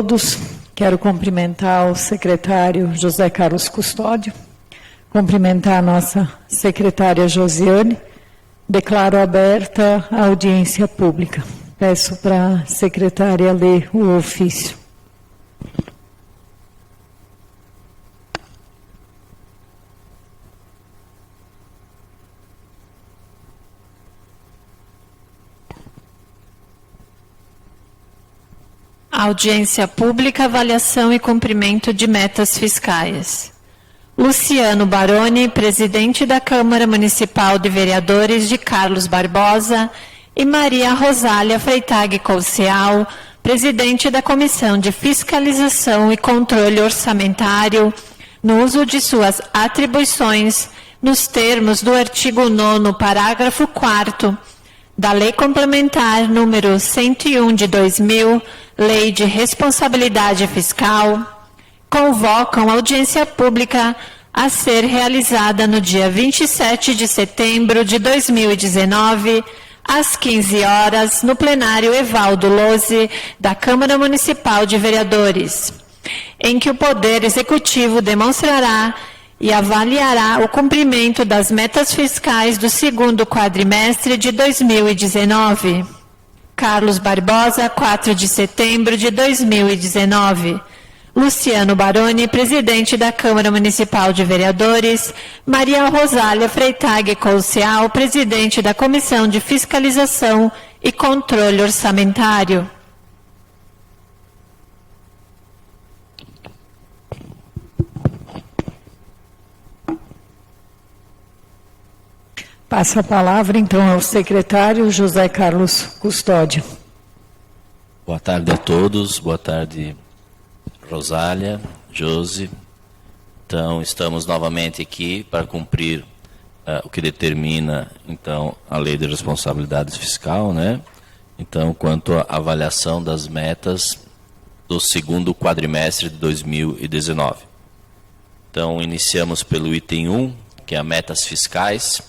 Todos, quero cumprimentar o secretário José Carlos Custódio, cumprimentar a nossa secretária Josiane, declaro aberta a audiência pública. Peço para a secretária ler o ofício. Audiência pública, avaliação e cumprimento de metas fiscais. Luciano Baroni, presidente da Câmara Municipal de Vereadores de Carlos Barbosa, e Maria Rosália Freitag Couceal, presidente da Comissão de Fiscalização e Controle Orçamentário, no uso de suas atribuições, nos termos do artigo 9º, parágrafo 4º, da Lei Complementar número 101 de 2000, Lei de Responsabilidade Fiscal, convocam audiência pública a ser realizada no dia 27 de setembro de 2019, às 15 horas, no plenário Evaldo Lose, da Câmara Municipal de Vereadores, em que o Poder Executivo demonstrará e avaliará o cumprimento das metas fiscais do segundo quadrimestre de 2019. Carlos Barbosa, 4 de setembro de 2019. Luciano Baroni, presidente da Câmara Municipal de Vereadores. Maria Rosália Freitag Couceal, presidente da Comissão de Fiscalização e Controle Orçamentário. Passa a palavra, então, ao secretário José Carlos Custódio. Boa tarde a todos, boa tarde, Rosália, Josi. Então, estamos novamente aqui para cumprir o que determina, então, a Lei de Responsabilidade Fiscal, né? Então, quanto à avaliação das metas do segundo quadrimestre de 2019. Então, iniciamos pelo item 1, que é metas fiscais.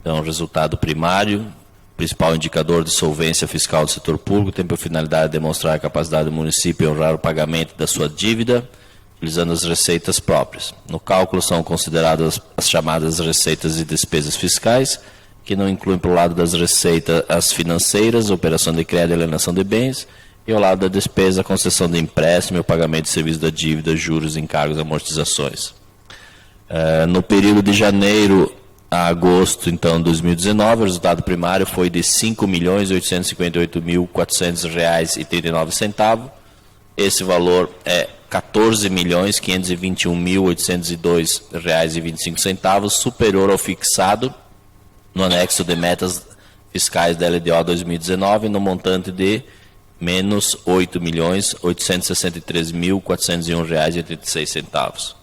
Então, o resultado primário, principal indicador de solvência fiscal do setor público, tem por finalidade demonstrar a capacidade do município em honrar o pagamento da sua dívida, utilizando as receitas próprias. No cálculo são consideradas as chamadas receitas e despesas fiscais, que não incluem para o lado das receitas as financeiras, operação de crédito e alienação de bens, e ao lado da despesa, a concessão de empréstimo e o pagamento de serviço da dívida, juros, encargos e amortizações. No período de janeiro a agosto, então, de 2019, o resultado primário foi de R$ 5.858.400,39. Esse valor é R$ 14.521.802,25, superior ao fixado no anexo de metas fiscais da LDO 2019, no montante de menos R$ 8.863.401,86.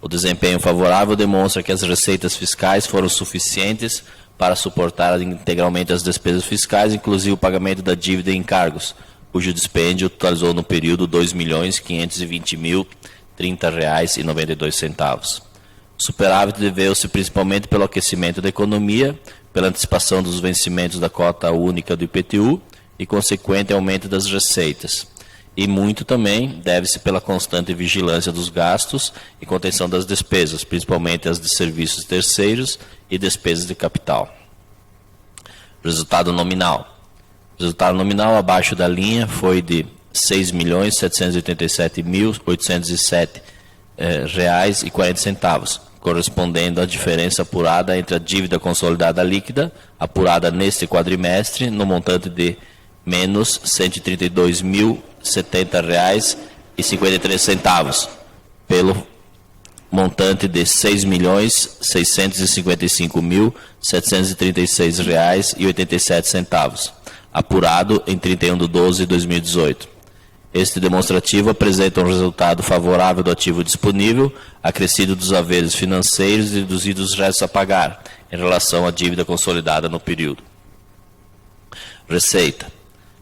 O desempenho favorável demonstra que as receitas fiscais foram suficientes para suportar integralmente as despesas fiscais, inclusive o pagamento da dívida e encargos, cujo dispêndio totalizou no período R$ 2.520.030,92. O superávit deveu-se principalmente pelo aquecimento da economia, pela antecipação dos vencimentos da cota única do IPTU e consequente aumento das receitas. E muito também deve-se pela constante vigilância dos gastos e contenção das despesas, principalmente as de serviços terceiros e despesas de capital. Resultado nominal. O resultado nominal abaixo da linha foi de R$ 6.787.807,40, correspondendo à diferença apurada entre a dívida consolidada líquida, apurada neste quadrimestre, no montante de menos R$ 132.070,53, pelo montante de R$ 6.655.736,87, apurado em 31 de 12 de 2018. Este demonstrativo apresenta um resultado favorável do ativo disponível, acrescido dos haveres financeiros e reduzidos os restos a pagar, em relação à dívida consolidada no período. Receita.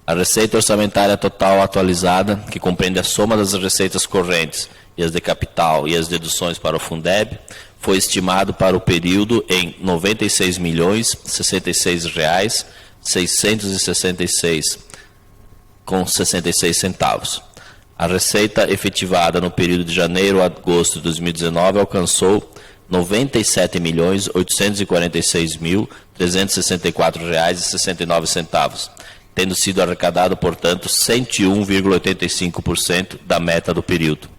A receita orçamentária total atualizada, que compreende a soma das receitas correntes e as de capital e as deduções para o Fundeb, foi estimado para o período em R$ 96.066,666,66. A receita efetivada no período de janeiro a agosto de 2019 alcançou R$ 97.846.364,69, tendo sido arrecadado, portanto, 101,85% da meta do período.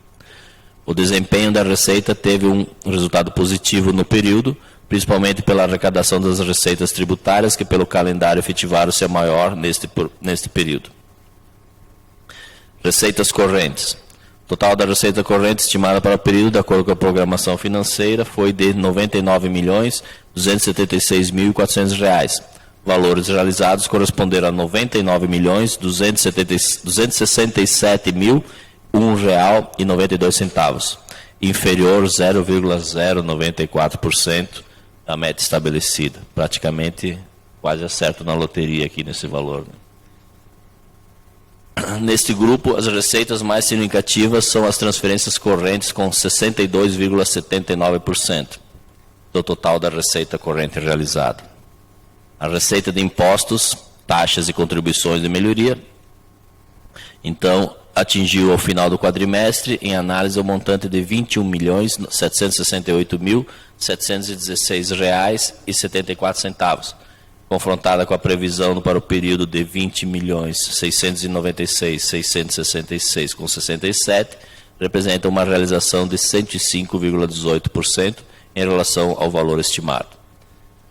O desempenho da receita teve um resultado positivo no período, principalmente pela arrecadação das receitas tributárias, que pelo calendário efetivaram-se a maior neste período. Receitas correntes. O total da receita corrente estimada para o período, de acordo com a programação financeira, foi de R$ 99.276.400. Valores realizados corresponderam a R$ 99.267.001,92, inferior 0,094% da meta estabelecida. Praticamente quase acerto na loteria aqui nesse valor, né? Neste grupo, as receitas mais significativas são as transferências correntes, com 62,79% do total da receita corrente realizada. A receita de impostos, taxas e contribuições de melhoria, então, atingiu ao final do quadrimestre, em análise, o montante de R$ 21.768.716,74, confrontada com a previsão para o período de R$ 20.696.666,67, representa uma realização de 105,18% em relação ao valor estimado.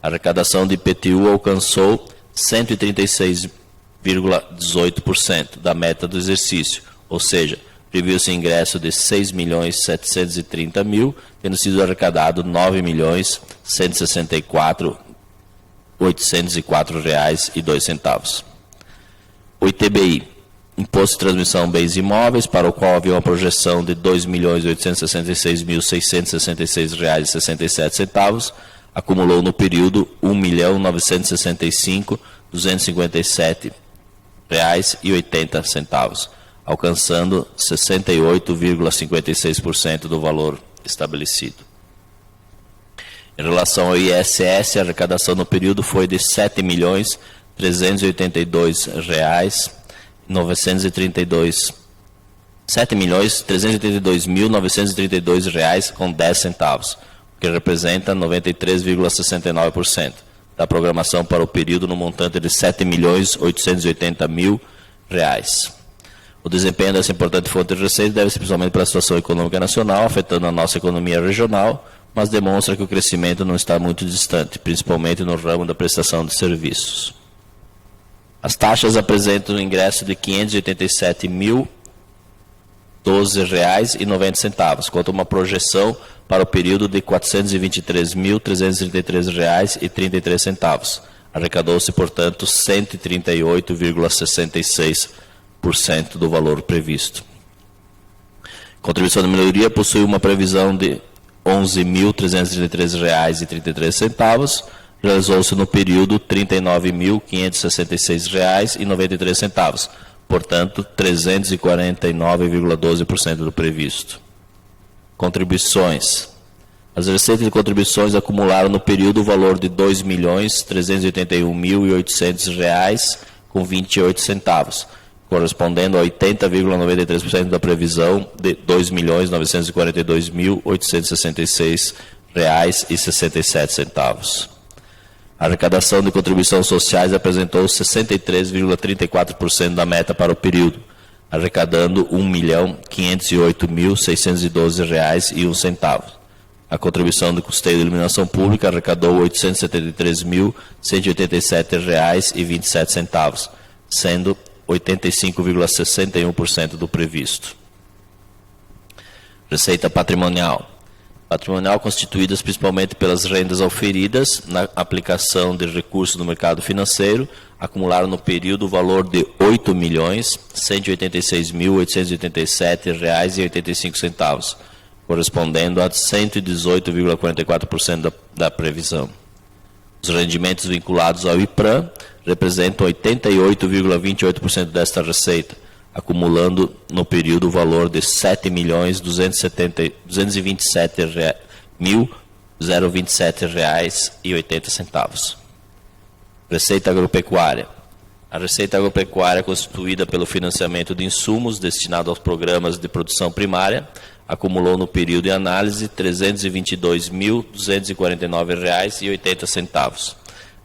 A arrecadação de IPTU alcançou 136,18% da meta do exercício, ou seja, previu-se ingresso de R$ 6.730.000, tendo sido arrecadado R$ 9.164.804,02. O ITBI, Imposto de Transmissão Bens Imóveis, para o qual havia uma projeção de R$ 2.866.666,67, acumulou no período R$ 1.965.257,80, alcançando 68,56% do valor estabelecido. Em relação ao ISS, a arrecadação no período foi de R$ 7.382.932,10, o que representa 93,69% da programação para o período, no montante de R$ 7.880.000. O desempenho dessa importante fonte de receita deve-se principalmente pela situação econômica nacional, afetando a nossa economia regional, mas demonstra que o crescimento não está muito distante, principalmente no ramo da prestação de serviços. As taxas apresentam um ingresso de R$ 587.012,90, quanto uma projeção para o período de R$ 423.333,33. Arrecadou-se, portanto, 138,66% do valor previsto. Contribuição de melhoria possui uma previsão de R$ 11.333,33, realizou-se no período R$ 39.566,93, portanto, 349,12% do previsto. Contribuições. As receitas de contribuições acumularam no período o valor de R$ 2.381.800,28, correspondendo a 80,93% da previsão de R$ 2.942.866,67. A arrecadação de contribuições sociais apresentou 63,34% da meta para o período, arrecadando R$ 1.508.612,01. A contribuição de custeio de iluminação pública arrecadou R$ 873.187,27, sendo 85,61% do previsto. Receita patrimonial. Patrimonial constituídas principalmente pelas rendas auferidas na aplicação de recursos no mercado financeiro, acumularam no período o valor de R$ 8.186.887,85, correspondendo a 118,44% da previsão. Os rendimentos vinculados ao IPRAM representam 88,28% desta receita, acumulando no período o valor de R$ 7.227.027,80. Receita agropecuária. A receita agropecuária constituída pelo financiamento de insumos destinado aos programas de produção primária acumulou no período em análise R$ 322.249,80,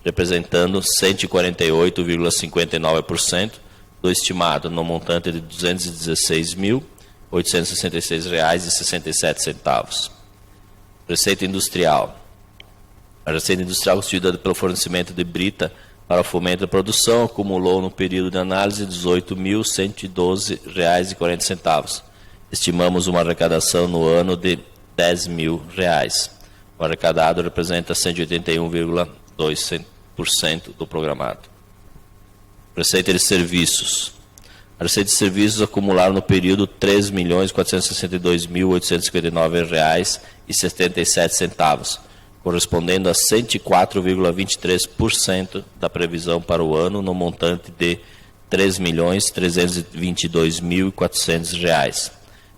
representando 148,59% do estimado, no montante de R$ 216.866,67. Receita industrial. A receita industrial constituída pelo fornecimento de brita para o fomento da produção acumulou no período de análise R$ 18.112,40. Estimamos uma arrecadação no ano de R$ 10.000. O arrecadado representa 181,2% do programado. Receita de serviços. A receita de serviços acumularam no período R$ 3.462.859,77, correspondendo a 104,23% da previsão para o ano, no montante de R$ 3.322.400.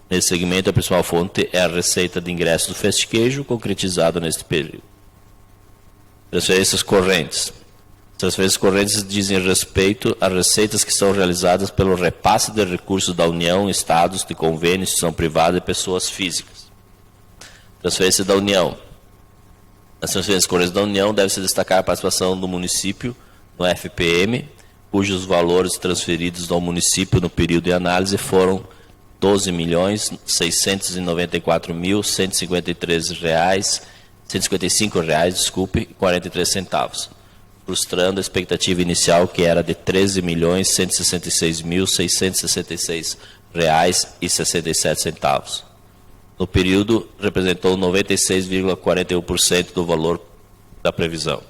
Nesse segmento, a principal fonte é a receita de ingresso do Fast Queijo, concretizada neste período. Transferências correntes. Transferências correntes dizem respeito a receitas que são realizadas pelo repasse de recursos da União, Estados, de convênios, instituição privada e pessoas físicas. Transferência da União. Nas transferências correntes da União deve-se destacar a participação do município no FPM, cujos valores transferidos ao município no período de análise foram R$ 12.694.155,43, frustrando a expectativa inicial, que era de R$ 13.166.666,67. No período, representou 96,41% do valor da previsão.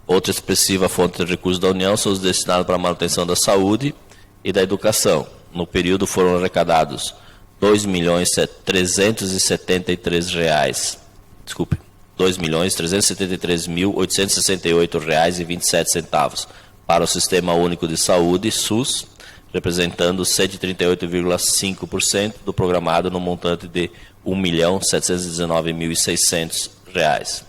Outra expressiva fonte de recursos da União são os destinados para a manutenção da saúde e da educação. No período foram arrecadados R$ 2.373.868,27 para o Sistema Único de Saúde, SUS, representando 138,5% do programado no montante de R$ 1.719.600.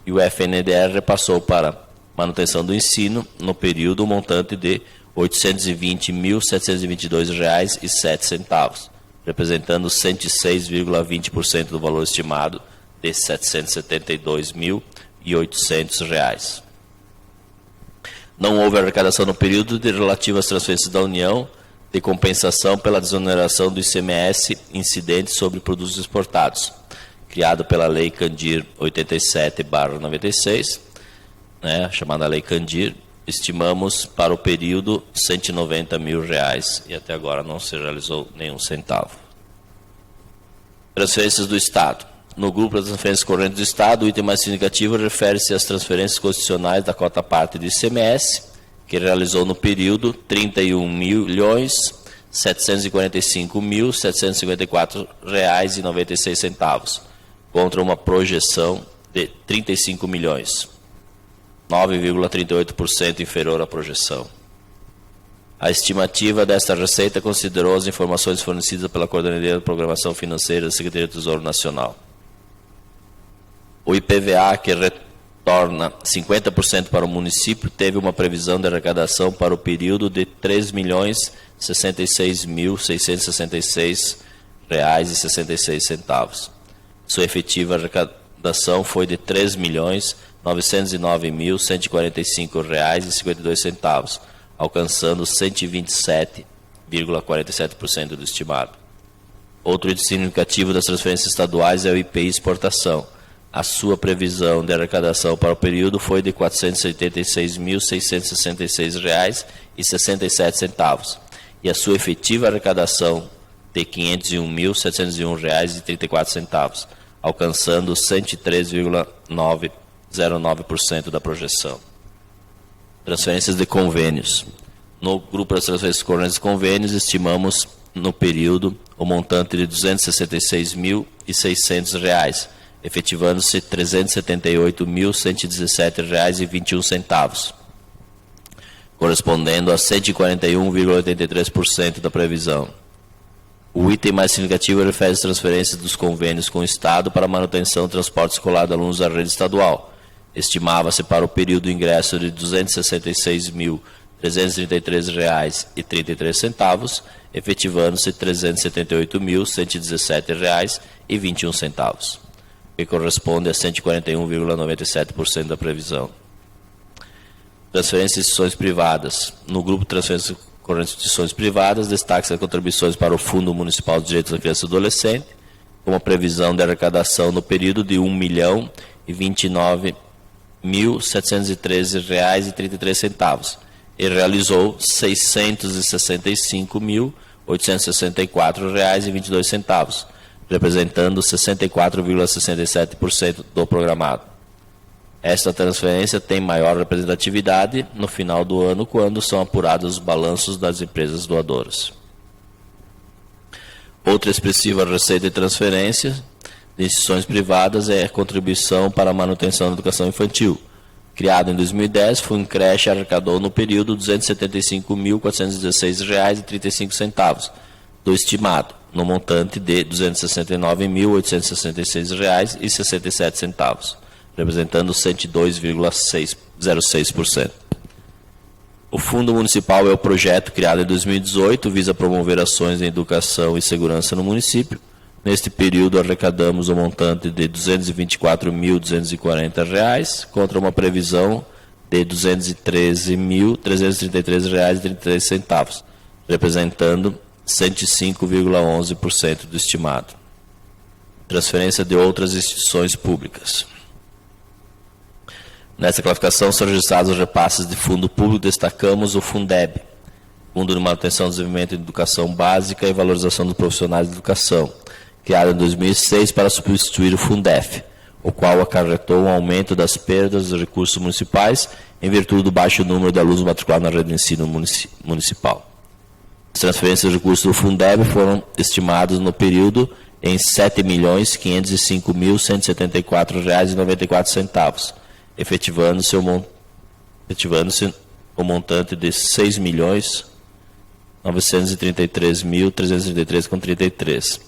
E o FNDR repassou para manutenção do ensino, no período, um montante de R$ 820.722,07, representando 106,20% do valor estimado de R$ 772.800. Não houve arrecadação no período de relativa às transferências da União de compensação pela desoneração do ICMS incidente sobre produtos exportados, criado pela Lei Candir 87/96, a chamada Lei Candir. Estimamos para o período R$ 190 mil e até agora não se realizou nenhum centavo. Transferências do Estado. No grupo das transferências correntes do Estado, o item mais significativo refere-se às transferências constitucionais da cota parte do ICMS, que realizou no período R$ 31.755.754,96, contra uma projeção de R$ 35 milhões. 9,38% inferior à projeção. A estimativa desta receita considerou as informações fornecidas pela Coordenadoria de Programação Financeira da Secretaria do Tesouro Nacional. O IPVA, que retorna 50% para o município, teve uma previsão de arrecadação para o período de R$ 3.066.666,66. Sua efetiva arrecadação foi de R$ 3.909.145,52, alcançando 127,47% do estimado. Outro índice significativo das transferências estaduais é o IPI exportação. A sua previsão de arrecadação para o período foi de R$ 486.666,67 e a sua efetiva arrecadação de R$ 501.701,34, alcançando 103,09% da projeção. Transferências de convênios. No grupo das transferências correntes de convênios, estimamos no período o montante de R$ 266.600, efetivando-se R$ 378.117,21, correspondendo a 141,83% da previsão. O item mais significativo refere às transferências dos convênios com o Estado para a manutenção do transporte escolar de alunos da rede estadual, Estimava-se para o período o ingresso de R$ 266.333,33, efetivando-se R$ 378.117,21, que corresponde a 141,97% da previsão. Transferências de instituições privadas. No grupo de transferências correntes de instituições privadas, destaque-se as contribuições para o Fundo Municipal de Direitos da Criança e do Adolescente, com uma previsão de arrecadação no período de R$ 1.029.713,33 e realizou R$ 665.864,22, representando 64,67% do programado. Esta transferência tem maior representatividade no final do ano, quando são apurados os balanços das empresas doadoras. Outra expressiva receita de transferência de instituições privadas é a contribuição para a manutenção da educação infantil. Criado em 2010, Fundo Creche arrecadou no período R$ 275.416,35 do estimado, no montante de R$ 269.866,67, representando 102,06%. O Fundo Municipal é o projeto criado em 2018, visa promover ações em educação e segurança no município. Neste período, arrecadamos o montante de R$ 224.240, contra uma previsão de R$ 213.333,33, representando 105,11% do estimado. Transferência de outras instituições públicas. Nessa classificação são registrados os repasses de fundo público, destacamos o Fundeb, Fundo de Manutenção, Desenvolvimento de Educação Básica e Valorização dos Profissionais de Educação, criado em 2006 para substituir o Fundef, o qual acarretou um aumento das perdas dos recursos municipais em virtude do baixo número de alunos matriculados na rede de ensino municipal. As transferências de recursos do Fundeb foram estimadas no período em R$ 7.505.174,94, efetivando-se o montante de R$ 6.933.333,33.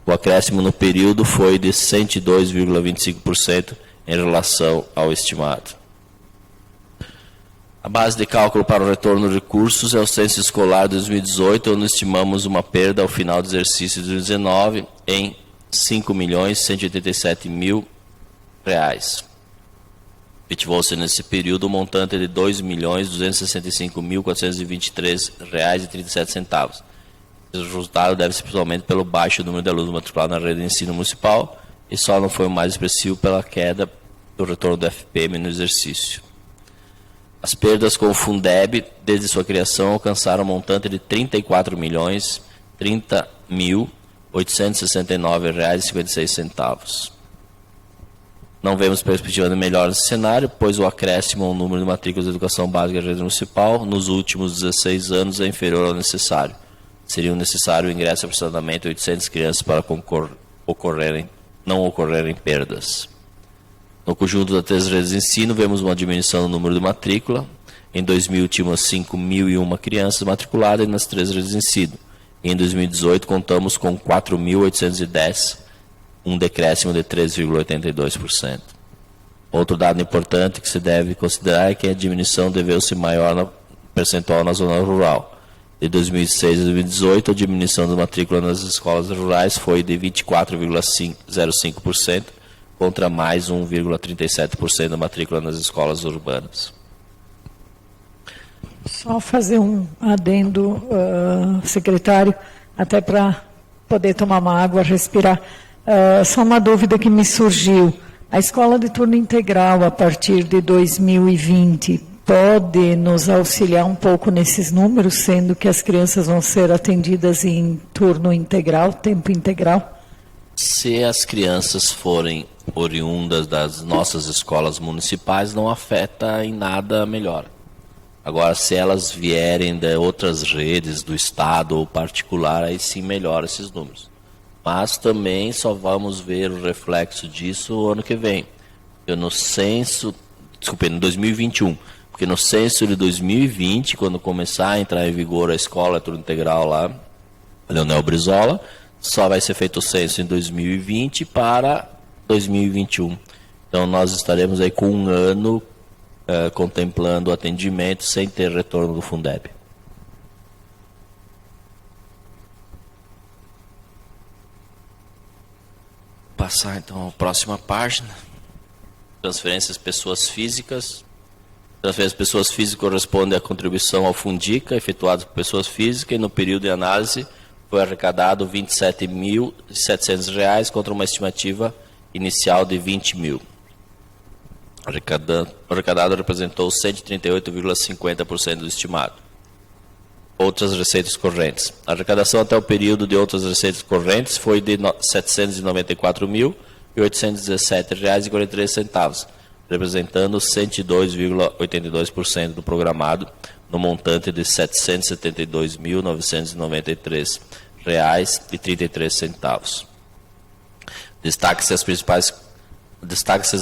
O acréscimo no período foi de 102,25% em relação ao estimado. A base de cálculo para o retorno de recursos é o censo escolar de 2018, onde estimamos uma perda ao final do exercício de 2019 em R$ 5.187.000. Efetivou-se nesse período o montante de R$ 2.265.423,37. O resultado deve-se principalmente pelo baixo número de alunos matriculados na rede de ensino municipal e só não foi mais expressivo pela queda do retorno do FPM no exercício. As perdas com o Fundeb, desde sua criação, alcançaram um montante de R$ 34.030.869,56. Não vemos perspectiva de melhora nesse cenário, pois o acréscimo ao número de matrículas de educação básica da rede municipal nos últimos 16 anos é inferior ao necessário. Seria necessário o ingresso de aproximadamente 800 crianças para não ocorrerem perdas. No conjunto das três redes de ensino, vemos uma diminuição no número de matrícula. Em 2000, tínhamos 5.001 crianças matriculadas nas três redes de ensino. E em 2018, contamos com 4.810, um decréscimo de 3,82%. Outro dado importante que se deve considerar é que a diminuição deveu-se maior no percentual na zona rural. De 2006 a 2018, a diminuição da matrícula nas escolas rurais foi de 24,05%, contra mais 1,37% da matrícula nas escolas urbanas. Só fazer um adendo, secretário, até para poder tomar uma água, respirar. Só uma dúvida que me surgiu. A escola de turno integral, a partir de 2020, pode nos auxiliar um pouco nesses números, sendo que as crianças vão ser atendidas em turno integral, tempo integral? Se as crianças forem oriundas das nossas escolas municipais, não afeta em nada a melhora. Agora, se elas vierem de outras redes do Estado ou particular, aí sim melhora esses números. Mas também só vamos ver o reflexo disso o ano que vem. Em 2021. Porque no censo de 2020, quando começar a entrar em vigor a escola turno integral lá, Leonel Brizola, só vai ser feito o censo em 2020 para 2021. Então, nós estaremos aí com um ano contemplando o atendimento sem ter retorno do Fundeb. Passar, então, a próxima página. Transferências pessoas físicas. Transferências pessoas físicas corresponde à contribuição ao Fundica, efetuada por pessoas físicas, e no período de análise foi arrecadado R$ 27.700 contra uma estimativa inicial de 20 mil. O arrecadado representou 138,50% do estimado. Outras receitas correntes. A arrecadação até o período de outras receitas correntes foi de R$ 794.817,43, representando 102,82% do programado, no montante de R$ 772.993,33. Destaque-se as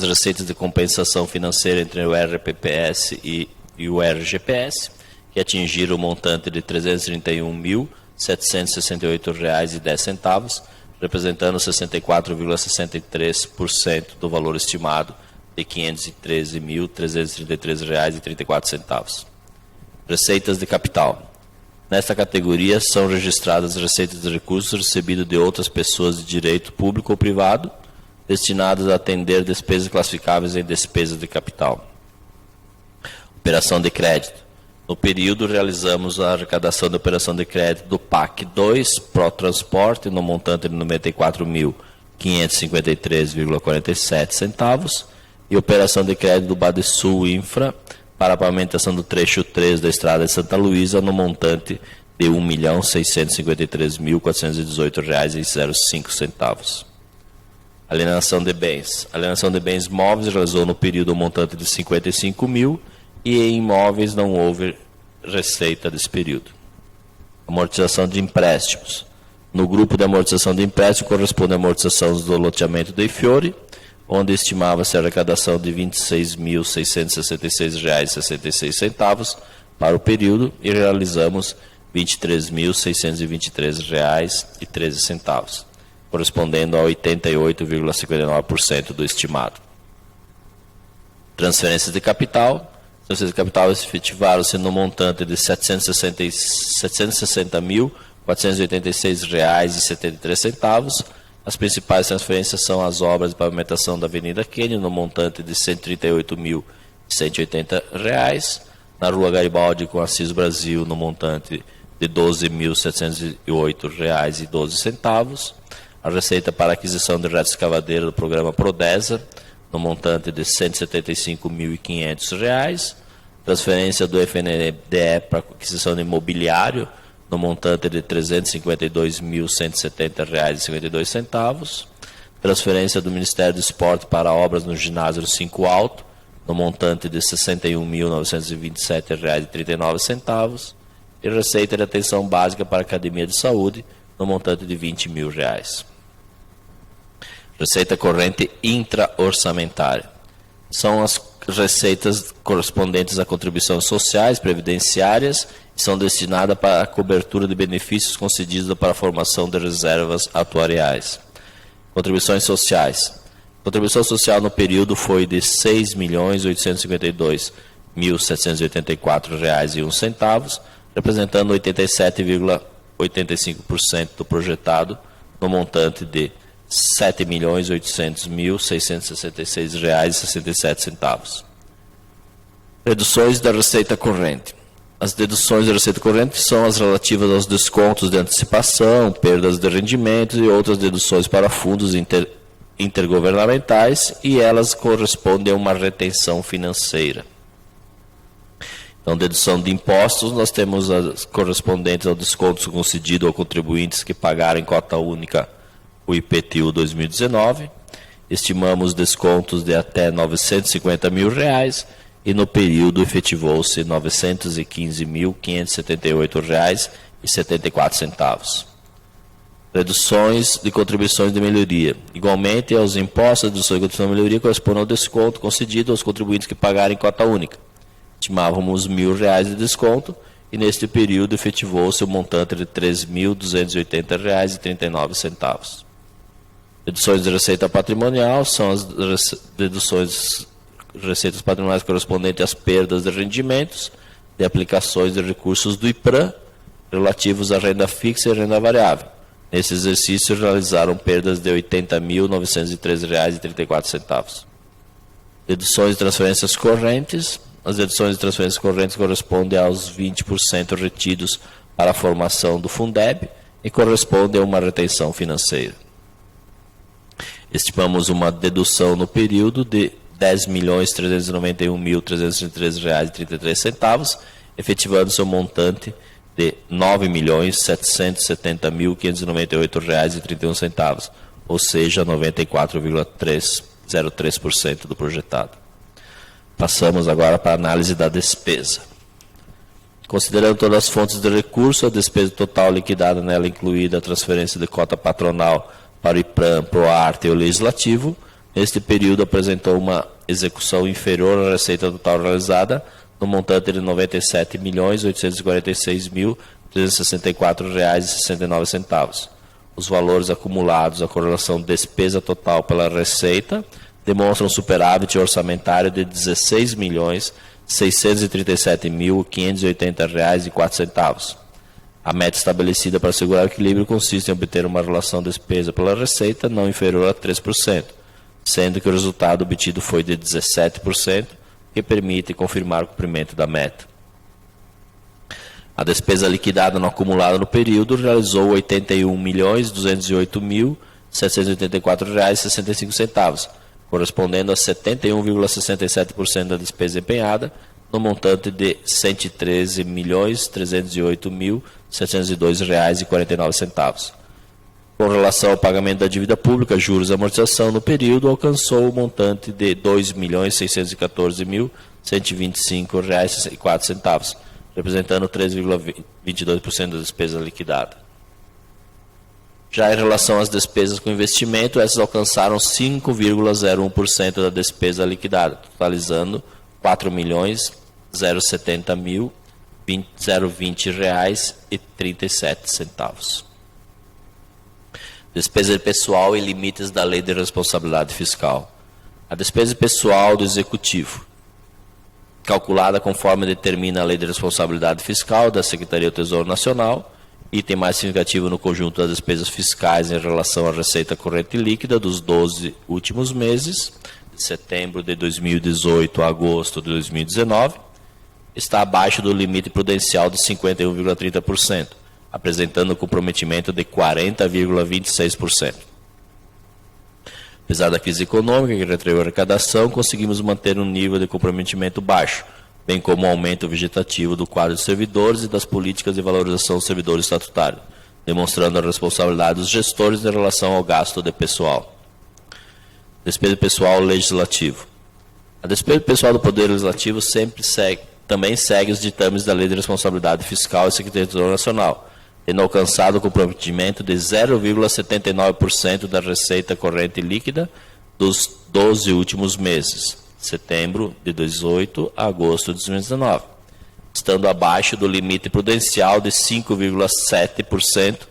receitas de compensação financeira entre o RPPS e o RGPS, que atingiram o montante de R$ 331.768,10, representando 64,63% do valor estimado de R$ 513.333,34. Receitas de capital. Nesta categoria são registradas receitas de recursos recebidos de outras pessoas de direito público ou privado, destinadas a atender despesas classificáveis em despesas de capital. Operação de crédito. No período, realizamos a arrecadação de operação de crédito do PAC 2, Protransporte, no montante de R$ 94.553,47, e operação de crédito do Badesul Infra, para a pavimentação do trecho 3 da estrada de Santa Luísa, no montante de R$ 1.653.418,05. Alienação de bens. A alienação de bens móveis realizou no período um montante de R$ 55 mil, e em imóveis não houve receita desse período. Amortização de empréstimos. No grupo de amortização de empréstimo corresponde à amortização do loteamento de Fiore, onde estimava-se a arrecadação de R$ 26.666,66 para o período, e realizamos R$ 23.623,13, correspondendo a 88,59% do estimado. Transferências de capital. Transferências de capital efetivaram-se no montante de R$ 760.486,73. As principais transferências são as obras de pavimentação da Avenida Quênia, no montante de R$ 138.180. Na Rua Garibaldi com Assis Brasil, no montante de R$ 12.708,12. A receita para aquisição de reto escavadeira do programa Prodesa, no montante de R$ 175.500. Transferência do FNDE para aquisição de imobiliário, no montante de R$ 352.170,52. Transferência do Ministério do Esporte para obras no ginásio 5 Alto, no montante de R$ 61.927,39. E receita de atenção básica para a Academia de Saúde, no montante de R$ 20 mil. Receita corrente intra-orçamentária. São as receitas correspondentes a contribuições sociais, previdenciárias, e são destinadas para a cobertura de benefícios concedidos para a formação de reservas atuariais. Contribuições sociais. Contribuição social no período foi de R$ 6.852.784,01, representando 87,85% do projetado, no montante de R$ 7.800.666,67. Reduções da receita corrente. As deduções da receita corrente são as relativas aos descontos de antecipação, perdas de rendimentos e outras deduções para fundos intergovernamentais, e elas correspondem a uma retenção financeira. Então, dedução de impostos, nós temos as correspondentes ao desconto concedido aos contribuintes que pagaram em cota única o IPTU 2019, estimamos descontos de até R$ 950 mil, e no período efetivou-se R$ 915.578,74. Reduções de contribuições de melhoria. Igualmente, aos impostos, a dedução de contribuição de melhoria corresponde ao desconto concedido aos contribuintes que pagaram em cota única. Estimávamos R$ 1.000 de desconto, e neste período efetivou-se o montante de R$ 3.280,39. Deduções de receita patrimonial são as deduções de receitas patrimoniais correspondentes às perdas de rendimentos de aplicações de recursos do IPRAM relativos à renda fixa e renda variável. Nesse exercício, realizaram perdas de R$ 80.913,34. Deduções de transferências correntes. As deduções de transferências correntes correspondem aos 20% retidos para a formação do Fundeb e correspondem a uma retenção financeira. Estimamos uma dedução no período de R$ 10.391.333,33, efetivando seu montante de R$ 9.770.598,31, ou seja, 94,03% do projetado. Passamos agora para a análise da despesa. Considerando todas as fontes de recurso, a despesa total liquidada nela incluída a transferência de cota patronal para o IPRAM, PROARTE e o Legislativo, neste período apresentou uma execução inferior à receita total realizada, no montante de R$ 97.846.364,69. Os valores acumulados à correlação despesa total pela receita demonstram superávit orçamentário de R$ 16.637.580,04. A meta estabelecida para assegurar o equilíbrio consiste em obter uma relação despesa pela receita não inferior a 3%, sendo que o resultado obtido foi de 17%, que permite confirmar o cumprimento da meta. A despesa liquidada no acumulado no período realizou R$ 81.218.784,65, correspondendo a 71,67% da despesa empenhada, no montante de R$ 113.308.702,49. Com relação ao pagamento da dívida pública, juros e amortização no período, alcançou o montante de R$ 2.614.125,64, representando 3,22% da despesa liquidada. Já em relação às despesas com investimento, essas alcançaram 5,01% da despesa liquidada, totalizando R$ 4.070.020,37. Despesa de pessoal e limites da Lei de Responsabilidade Fiscal. A despesa pessoal do Executivo, calculada conforme determina a Lei de Responsabilidade Fiscal da Secretaria do Tesouro Nacional, item mais significativo no conjunto das despesas fiscais em relação à receita corrente líquida dos 12 últimos meses, de setembro de 2018 a agosto de 2019, está abaixo do limite prudencial de 51,30%, apresentando um comprometimento de 40,26%. Apesar da crise econômica que retraiu a arrecadação, conseguimos manter um nível de comprometimento baixo, bem como o aumento vegetativo do quadro de servidores e das políticas de valorização do servidor estatutário, demonstrando a responsabilidade dos gestores em relação ao gasto de pessoal. Despesa pessoal legislativo. A despesa pessoal do Poder Legislativo também segue os ditames da Lei de Responsabilidade Fiscal e Secretaria do Tesouro Nacional, tendo alcançado o comprometimento de 0,79% da receita corrente líquida dos 12 últimos meses, setembro de 2018 a agosto de 2019, estando abaixo do limite prudencial de 5,7%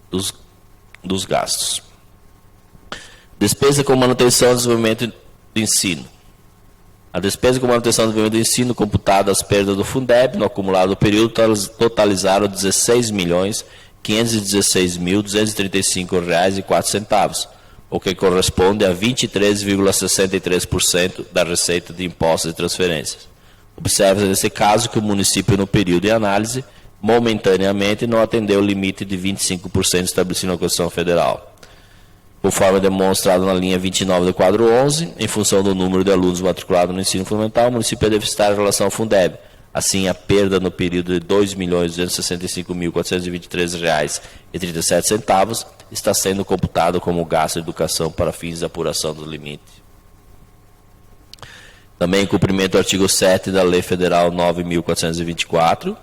dos gastos. Despesa com manutenção e desenvolvimento do ensino. A despesa com manutenção e desenvolvimento do ensino, computada as perdas do Fundeb no acumulado do período, totalizaram R$ 16.516.235,04, o que corresponde a 23,63% da receita de impostos e transferências. Observa-se nesse caso que o município, no período de análise, momentaneamente não atendeu o limite de 25% estabelecido na Constituição Federal. Conforme demonstrado na linha 29 do quadro 11, em função do número de alunos matriculados no ensino fundamental, o município é deficitário em relação ao Fundeb. Assim, a perda no período de R$ 2.265.423,37 está sendo computado como gasto de educação para fins de apuração do limite. Também em cumprimento do artigo 7 da Lei Federal 9.424,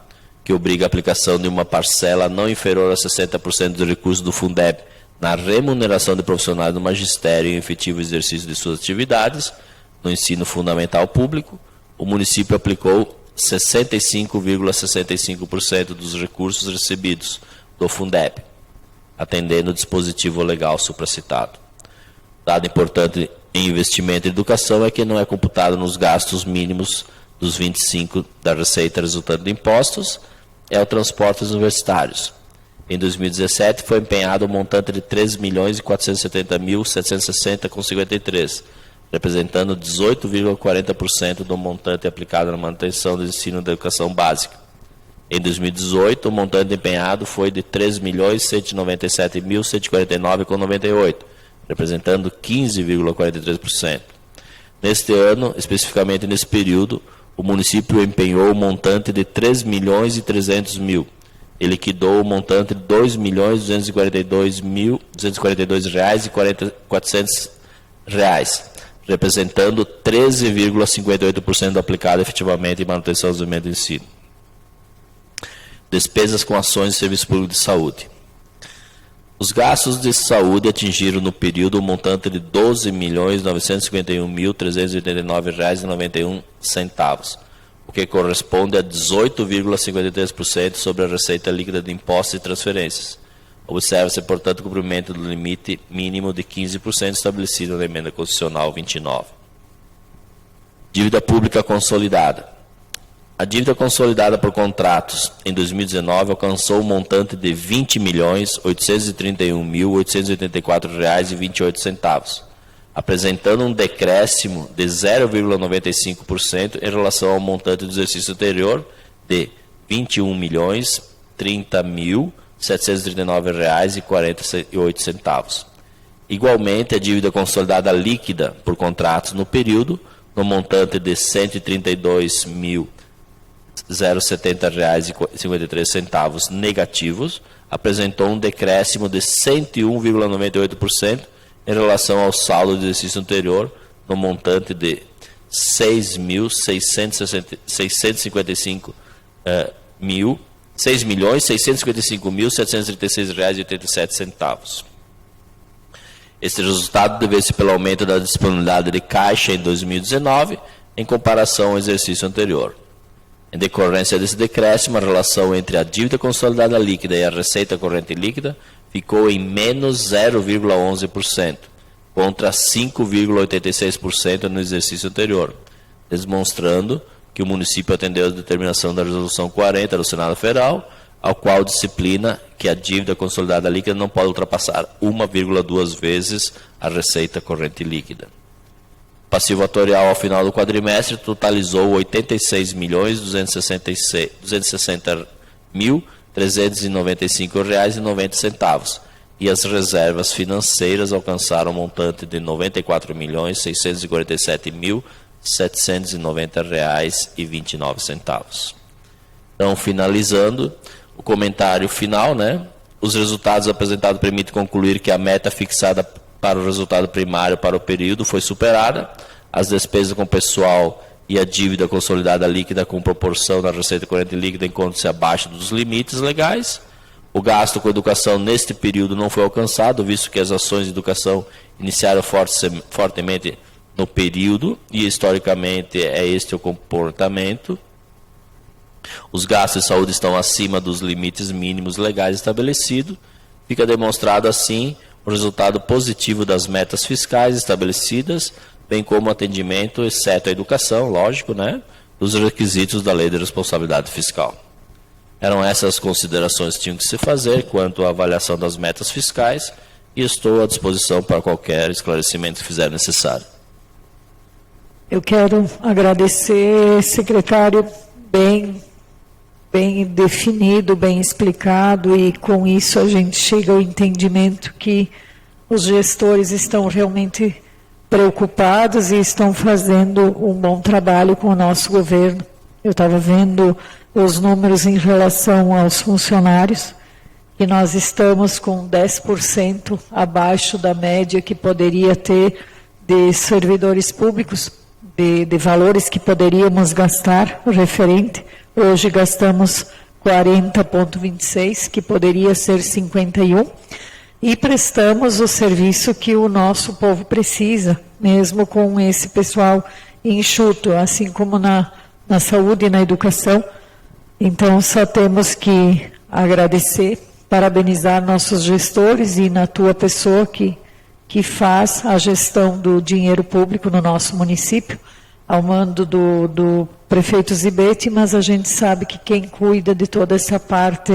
que obriga a aplicação de uma parcela não inferior a 60% dos recursos do Fundeb na remuneração de profissionais do magistério em efetivo exercício de suas atividades no ensino fundamental público, o município aplicou 65,65% dos recursos recebidos do Fundeb, atendendo o dispositivo legal supracitado. Dado importante em investimento em educação é que não é computado nos gastos mínimos dos 25 da receita resultante de impostos, é o transporte universitários. Em 2017 foi empenhado um montante de R$ 3.470.760,53, representando 18,40% do montante aplicado na manutenção do ensino da educação básica. Em 2018, o montante empenhado foi de R$ 3.197.149,98, representando 15,43%. Neste ano, especificamente nesse período, o município empenhou o montante de R$ 3.300.000 e liquidou o montante de R$ 2.242.400,00, representando 13,58% do aplicado efetivamente em manutenção do desenvolvimento do ensino. Despesas com ações de serviço público de saúde. Os gastos de saúde atingiram no período o montante de R$ 12.951.389,91, o que corresponde a 18,53% sobre a receita líquida de impostos e transferências. Observa-se, portanto, o cumprimento do limite mínimo de 15% estabelecido na Emenda Constitucional 29. Dívida pública consolidada. A dívida consolidada por contratos em 2019 alcançou um montante de R$ 20.831.884,28, apresentando um decréscimo de 0,95% em relação ao montante do exercício anterior de R$ 21.030.739,48. Igualmente, a dívida consolidada líquida por contratos no período, no montante de R$ 132.070,53 negativos, apresentou um decréscimo de 101,98% em relação ao saldo do exercício anterior, no montante de R$ 6.655.736,87. Este resultado deve-se pelo aumento da disponibilidade de caixa em 2019, em comparação ao exercício anterior. Em decorrência desse decréscimo, a relação entre a dívida consolidada líquida e a receita corrente líquida ficou em menos 0,11%, contra 5,86% no exercício anterior, demonstrando que o município atendeu à determinação da Resolução 40 do Senado Federal, ao qual disciplina que a dívida consolidada líquida não pode ultrapassar 1,2 vezes a receita corrente líquida. O passivo atuarial ao final do quadrimestre totalizou R$ 86.260.395,90 e as reservas financeiras alcançaram um montante de R$ 94.647.790,29. Então, finalizando, o comentário final, os resultados apresentados permitem concluir que a meta fixada para o resultado primário para o período foi superada, as despesas com pessoal e a dívida consolidada líquida com proporção da receita corrente líquida encontram-se abaixo dos limites legais. O gasto com educação neste período não foi alcançado, visto que as ações de educação iniciaram fortemente no período e, historicamente, é este o comportamento. Os gastos de saúde estão acima dos limites mínimos legais estabelecidos. Fica demonstrado, assim, o resultado positivo das metas fiscais estabelecidas, bem como o atendimento, exceto a educação, lógico, dos requisitos da Lei de Responsabilidade Fiscal. Eram essas as considerações que tinham que se fazer quanto à avaliação das metas fiscais e estou à disposição para qualquer esclarecimento que fizer necessário. Eu quero agradecer, secretário, bem definido, bem explicado, e com isso a gente chega ao entendimento que os gestores estão realmente preocupados e estão fazendo um bom trabalho com o nosso governo. Eu estava vendo os números em relação aos funcionários, e nós estamos com 10% abaixo da média que poderia ter de servidores públicos, de valores que poderíamos gastar referente. Hoje gastamos 40,26, que poderia ser 51, e prestamos o serviço que o nosso povo precisa, mesmo com esse pessoal enxuto, assim como na saúde e na educação. Então, só temos que agradecer, parabenizar nossos gestores e na tua pessoa, que que faz a gestão do dinheiro público no nosso município, ao mando do prefeito Zibete, mas a gente sabe que quem cuida de toda essa parte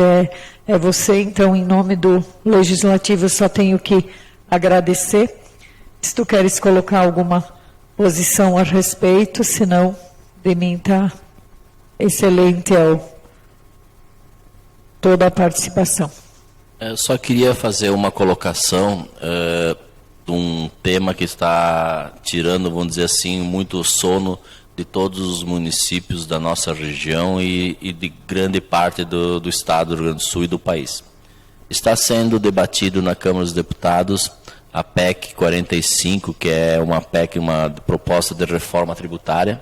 é você, então, em nome do Legislativo, eu só tenho que agradecer. Se tu queres colocar alguma posição a respeito, senão, de mim está excelente toda a participação. Eu só queria fazer uma colocação de um tema que está tirando, vamos dizer assim, muito sono de todos os municípios da nossa região e de grande parte do estado do Rio Grande do Sul e do país. Está sendo debatido na Câmara dos Deputados a PEC 45, que é uma PEC, uma proposta de reforma tributária,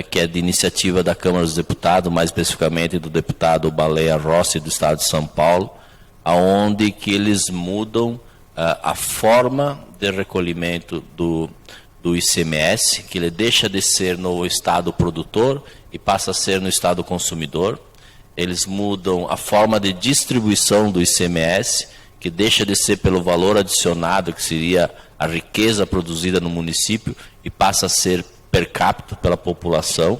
que é de iniciativa da Câmara dos Deputados, mais especificamente do deputado Baleia Rossi, do estado de São Paulo, aonde que eles mudam a forma de recolhimento do ICMS, que ele deixa de ser no estado produtor e passa a ser no estado consumidor. Eles mudam a forma de distribuição do ICMS, que deixa de ser pelo valor adicionado, que seria a riqueza produzida no município, e passa a ser per capita pela população,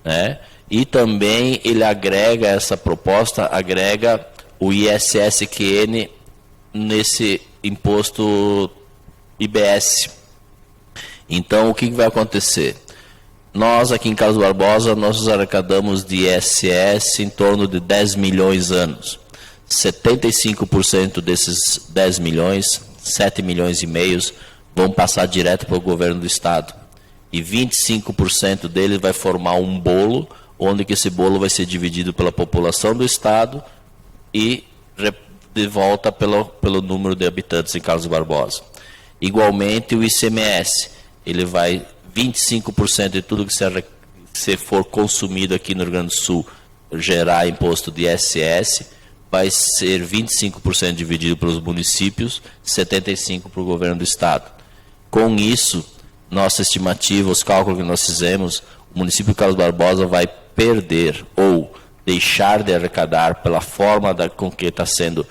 né? E também ele agrega, essa proposta agrega o ISSQN nesse imposto IBS. Então, o que vai acontecer? Nós, aqui em Carlos Barbosa, nós arrecadamos de ISS em torno de 10 milhões anos. 75% desses 10 milhões, 7 milhões e meio, vão passar direto para o governo do estado. E 25% dele vai formar um bolo, onde que esse bolo vai ser dividido pela população do estado e de volta pelo número de habitantes em Carlos Barbosa. Igualmente o ICMS, ele vai 25% de tudo que se for consumido aqui no Rio Grande do Sul gerar imposto de ISS, vai ser 25% dividido pelos municípios, 75% para o governo do estado. Com isso, nossa estimativa, os cálculos que nós fizemos, o município de Carlos Barbosa vai perder ou deixar de arrecadar pela forma com que está sendo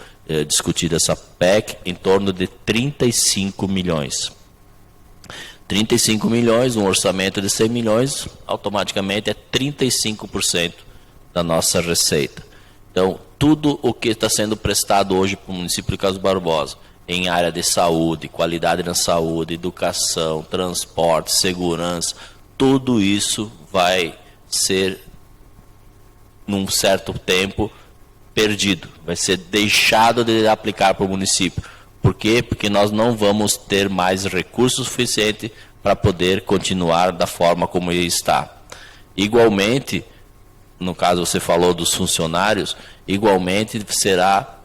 discutida essa PEC, em torno de 35 milhões. 35 milhões, um orçamento de 100 milhões, automaticamente é 35% da nossa receita. Então, tudo o que está sendo prestado hoje para o município de Carlos Barbosa, em área de saúde, qualidade na saúde, educação, transporte, segurança, tudo isso vai ser, num certo tempo, perdido. Vai ser deixado de aplicar para o município. Por quê? Porque nós não vamos ter mais recursos suficientes para poder continuar da forma como ele está. Igualmente, no caso você falou dos funcionários, igualmente será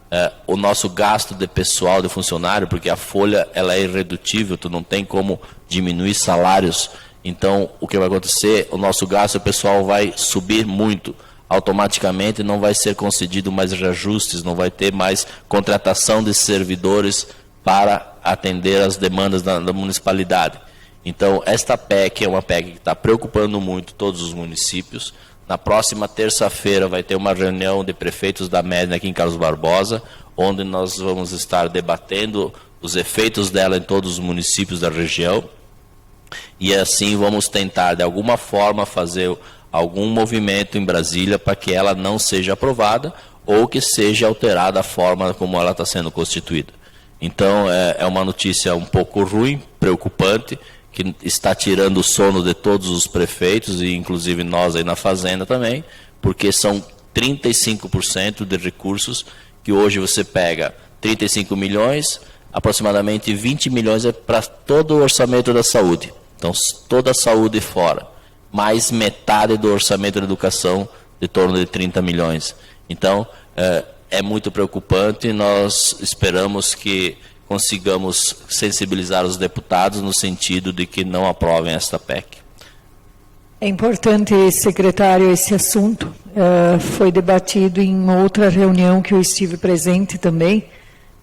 o nosso gasto de pessoal de funcionário, porque a folha ela é irredutível, tu não tem como diminuir salários. Então, o que vai acontecer? O nosso gasto pessoal vai subir muito. Automaticamente não vai ser concedido mais reajustes, não vai ter mais contratação de servidores para atender as demandas da municipalidade. Então, esta PEC é uma PEC que está preocupando muito todos os municípios. Na próxima terça-feira vai ter uma reunião de prefeitos da MEDNA aqui em Carlos Barbosa, onde nós vamos estar debatendo os efeitos dela em todos os municípios da região. E assim vamos tentar, de alguma forma, fazer algum movimento em Brasília para que ela não seja aprovada ou que seja alterada a forma como ela está sendo constituída. Então, é uma notícia um pouco ruim, preocupante, que está tirando o sono de todos os prefeitos e inclusive nós aí na Fazenda também, porque são 35% de recursos que hoje você pega 35 milhões, aproximadamente 20 milhões é para todo o orçamento da saúde. Então, toda a saúde fora, mais metade do orçamento da educação, de torno de 30 milhões. Então, é muito preocupante e nós esperamos que consigamos sensibilizar os deputados no sentido de que não aprovem esta PEC. É importante, secretário, esse assunto. Foi debatido em outra reunião que eu estive presente também.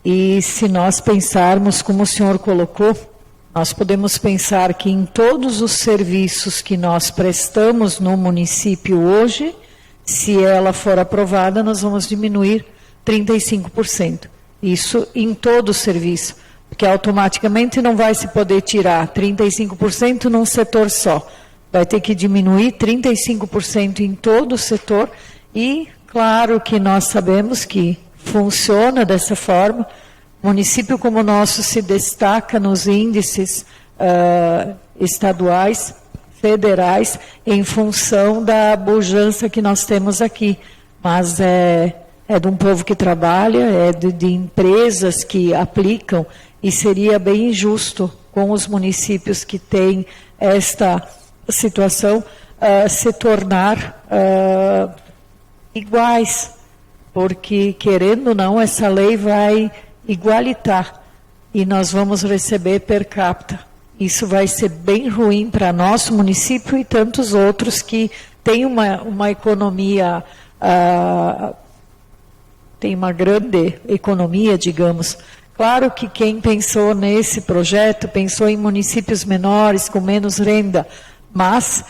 E se nós pensarmos, como o senhor colocou, nós podemos pensar que em todos os serviços que nós prestamos no município hoje, se ela for aprovada, nós vamos diminuir 35%. Isso em todo o serviço. porque automaticamente não vai se poder tirar 35% num setor só. Vai ter que diminuir 35% em todo o setor e, claro que nós sabemos que funciona dessa forma. Município como o nosso se destaca nos índices estaduais, federais, em função da pujança que nós temos aqui. Mas é de um povo que trabalha, é de empresas que aplicam, e seria bem injusto com os municípios que têm esta situação se tornar iguais, porque, querendo ou não, essa lei vai igualitar e nós vamos receber per capita. Isso vai ser bem ruim para nosso município e tantos outros que têm uma economia, tem uma grande economia, digamos. Claro que quem pensou nesse projeto pensou em municípios menores, com menos renda, mas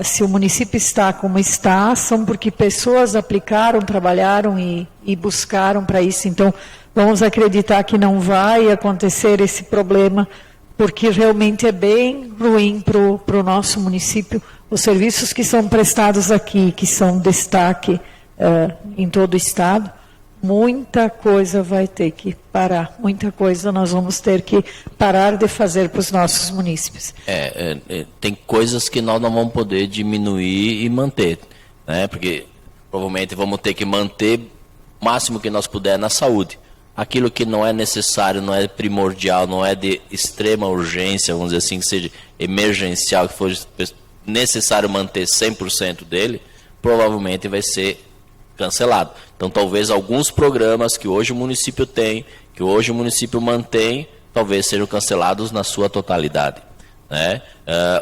se o município está como está, são porque pessoas aplicaram, trabalharam e buscaram para isso. Então, vamos acreditar que não vai acontecer esse problema, porque realmente é bem ruim para o nosso município. Os serviços que são prestados aqui, que são destaque em todo o estado, muita coisa vai ter que parar, muita coisa nós vamos ter que parar de fazer para os nossos munícipes. Tem coisas que nós não vamos poder diminuir e manter, né? Porque provavelmente vamos ter que manter o máximo que nós puder na saúde. Aquilo que não é necessário, não é primordial, não é de extrema urgência, vamos dizer assim, que seja emergencial, que for necessário manter 100% dele, provavelmente vai ser cancelado. Então, talvez alguns programas que hoje o município tem, que hoje o município mantém, talvez sejam cancelados na sua totalidade, né?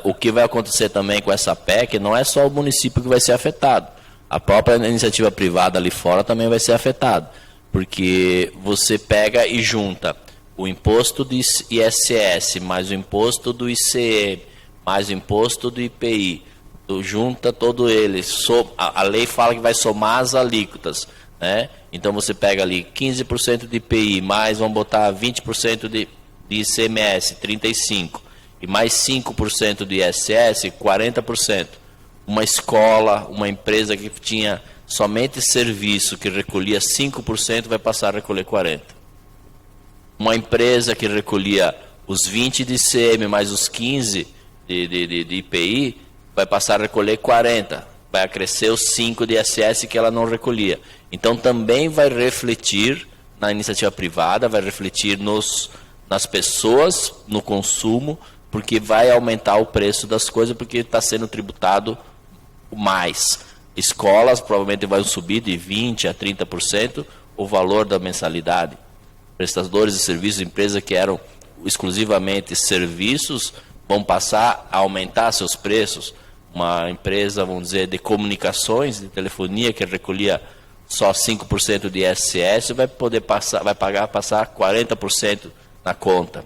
O que vai acontecer também com essa PEC, não é só o município que vai ser afetado. A própria iniciativa privada ali fora também vai ser afetada, porque você pega e junta o imposto do ISS, mais o imposto do ICM, mais o imposto do IPI, junta todo ele, a lei fala que vai somar as alíquotas, né? Então você pega ali 15% de IPI, mais vamos botar 20% de ICMS, 35%, e mais 5% de ISS, 40%. Uma escola, uma empresa que tinha somente serviço, que recolhia 5%, vai passar a recolher 40%. Uma empresa que recolhia os 20% de ICM, mais os 15% de IPI, vai passar a recolher 40%, vai acrescer os 5% de ISS que ela não recolhia. Então também vai refletir na iniciativa privada, vai refletir nas pessoas, no consumo, porque vai aumentar o preço das coisas, porque está sendo tributado mais. Escolas provavelmente vão subir de 20% a 30% o valor da mensalidade. Prestadores de serviços, empresas que eram exclusivamente serviços, vão passar a aumentar seus preços. Uma empresa, vamos dizer, de comunicações, de telefonia, que recolhia só 5% de ISS, vai passar 40% na conta.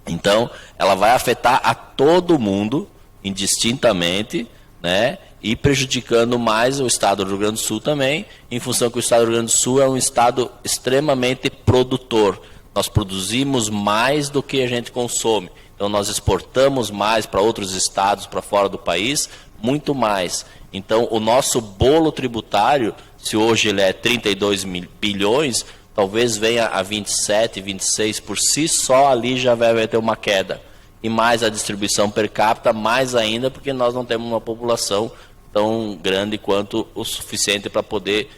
Então, ela vai afetar a todo mundo, indistintamente, né? E prejudicando mais o estado do Rio Grande do Sul também, em função que o estado do Rio Grande do Sul é um estado extremamente produtor. Nós produzimos mais do que a gente consome. Então, nós exportamos mais para outros estados, para fora do país, muito mais. Então, o nosso bolo tributário, se hoje ele é 32 bilhões, talvez venha a 27, 26 por si só, ali já vai ter uma queda. E mais a distribuição per capita, mais ainda, porque nós não temos uma população tão grande quanto o suficiente para poder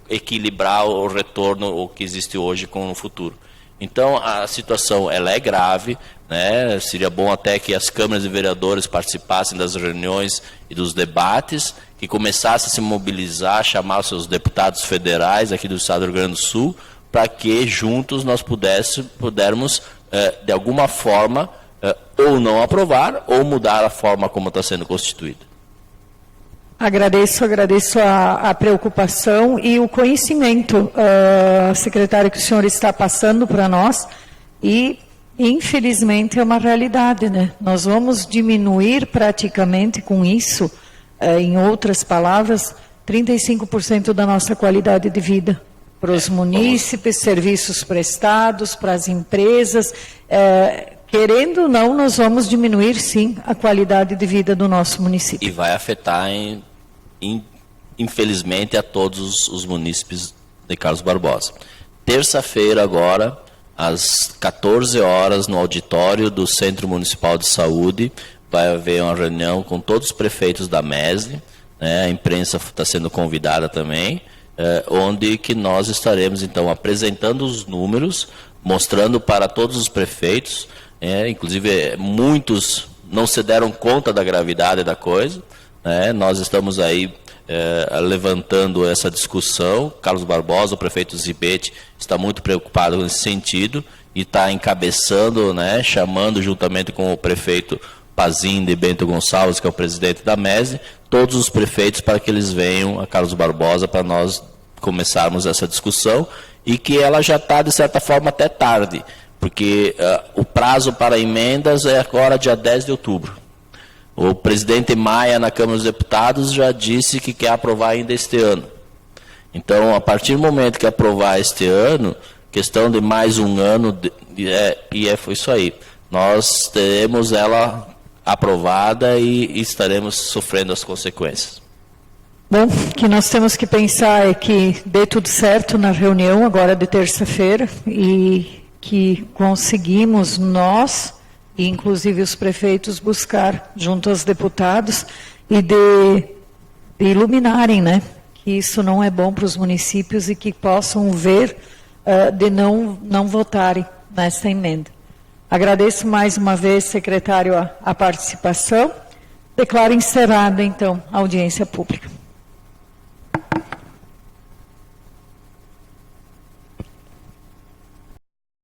equilibrar o retorno o que existe hoje com o futuro. Então, a situação ela é grave, né? Seria bom até que as câmaras de vereadores participassem das reuniões e dos debates, que começassem a se mobilizar, chamar os seus deputados federais aqui do estado do Rio Grande do Sul, para que juntos nós pudermos, de alguma forma, ou não aprovar, ou mudar a forma como está sendo constituída. Agradeço a preocupação e o conhecimento, secretário, que o senhor está passando para nós, e infelizmente é uma realidade, né? Nós vamos diminuir praticamente com isso, em outras palavras, 35% da nossa qualidade de vida. para os munícipes, serviços prestados, para as empresas. Querendo ou não, nós vamos diminuir, sim, a qualidade de vida do nosso município. E vai afetar, infelizmente, a todos os munícipes de Carlos Barbosa. Terça-feira, agora, às 14 horas, no auditório do Centro Municipal de Saúde, vai haver uma reunião com todos os prefeitos da MESD, né, a imprensa está sendo convidada também, onde que nós estaremos, então, apresentando os números, mostrando para todos os prefeitos, inclusive muitos não se deram conta da gravidade da coisa, né, nós estamos aí levantando essa discussão. Carlos Barbosa, o prefeito Zibete, está muito preocupado nesse sentido e está encabeçando, né, chamando juntamente com o prefeito Pazim de Bento Gonçalves, que é o presidente da MESD, todos os prefeitos para que eles venham a Carlos Barbosa para nós começarmos essa discussão, e que ela já está, de certa forma, até tarde, porque o prazo para emendas é agora dia 10 de outubro. O presidente Maia, na Câmara dos Deputados, já disse que quer aprovar ainda este ano. Então, a partir do momento que aprovar este ano, questão de mais um ano, foi isso aí. Nós teremos ela aprovada e estaremos sofrendo as consequências. Bom, o que nós temos que pensar é que dê tudo certo na reunião agora de terça-feira e que conseguimos nós, e inclusive os prefeitos, buscar junto aos deputados e de iluminarem, né, que isso não é bom para os municípios e que possam ver de não votarem nessa emenda. Agradeço mais uma vez, secretário, a participação. Declaro encerrada, então, a audiência pública.